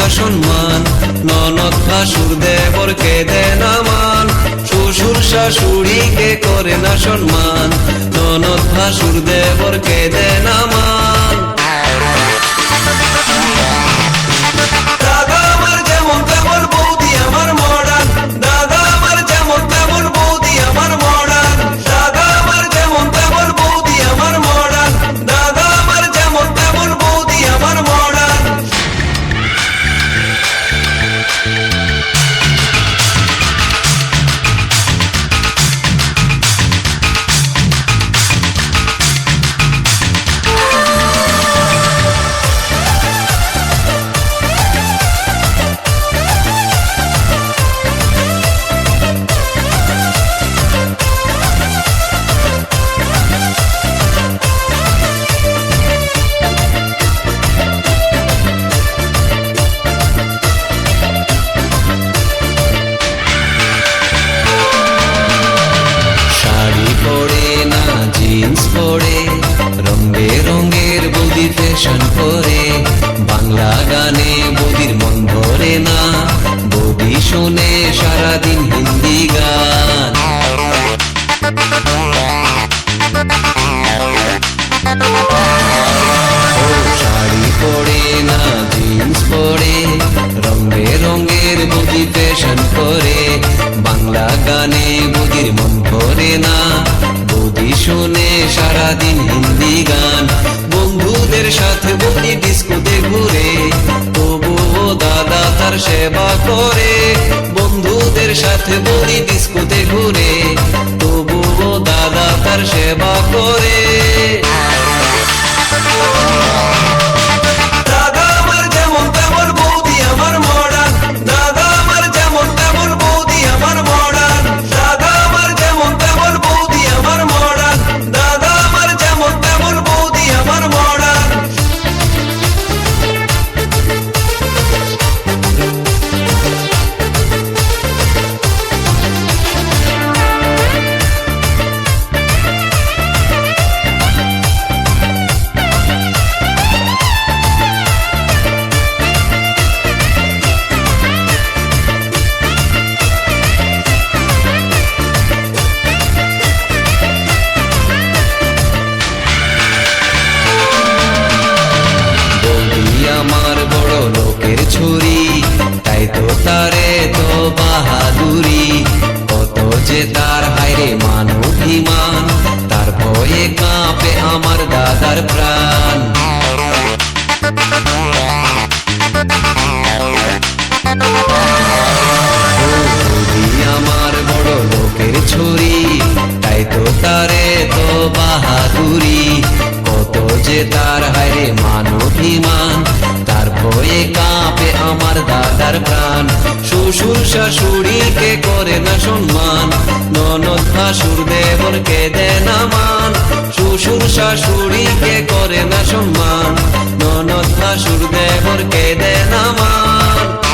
না সম্মান, ননদ ভাসুর দেবরকে দেয় না মান, শ্বশুর শাশুড়িকে করে না সম্মান, ননদ ভাসুর দেবরকে দেয় না মান। দাদা আমার যেমন তেমন বৌদি আমার মডার্ন, দাদা আমার যেমন তেমন বৌদি আমার মডার্ন, দাদা আমার যেমন তেমন বৌদি আমার মডার্ন, দাদা আমার যেমন তেমন বৌদি আমার মডার্ন। জিন্স পরে রঙে রঙের বৌদি ফ্যাশন করে, বাংলা গানে বৌদির মন ভরে না, বৌদি শোনে সারাদিন হিন্দি গান। শাড়ি পরে না জিন্স পরে, রঙে রঙের বৌদি ফ্যাশন করে, বাংলা গানে বৌদির মন ভরে না, বৌদি শোনে সারাদিন হিন্দি গান। বন্ধুদের সাথে বৌদি ডিস্কোতে ঘুরে, তবুও দাদা তার সেবা করে, বন্ধুদের সাথে বৌদি ডিস্কোতে ঘুরে, তবুও দাদা তার সেবা করে। দাদা আমার যেমন তেমন বৌদি আমার মডার্ন, দাদা আমার যেমন তেমন বৌদি আমার মডার্ন, দাদা আমার যেমন তেমন বৌদি আমার মডার্ন, দাদা আমার যেমন তেমন বৌদি আমার মডার্ন। আমার বড় লোকের ছুরি, তাই তো তারে তো বাহাদুরি, কত যে তার হায়রে মান অভিমান, তার ভয়ে কাঁপে আমার দাদার প্রাণ। আমার বড় লোকের ছুরি, তাই তো তারে তো বাহাদুরি, কত যে তার হায়রে মান অভিমান, তার ভয়ে কাঁপে আমার দাদার প্রাণ। শ্বশুর শাশুড়িকে করে না সম্মান, ননদ ভাসুর দেবরকে দেয় না মান, শ্বশুর শাশুড়িকে করে না সম্মান, ননদ ভাসুর দেবরকে দেয় না মান।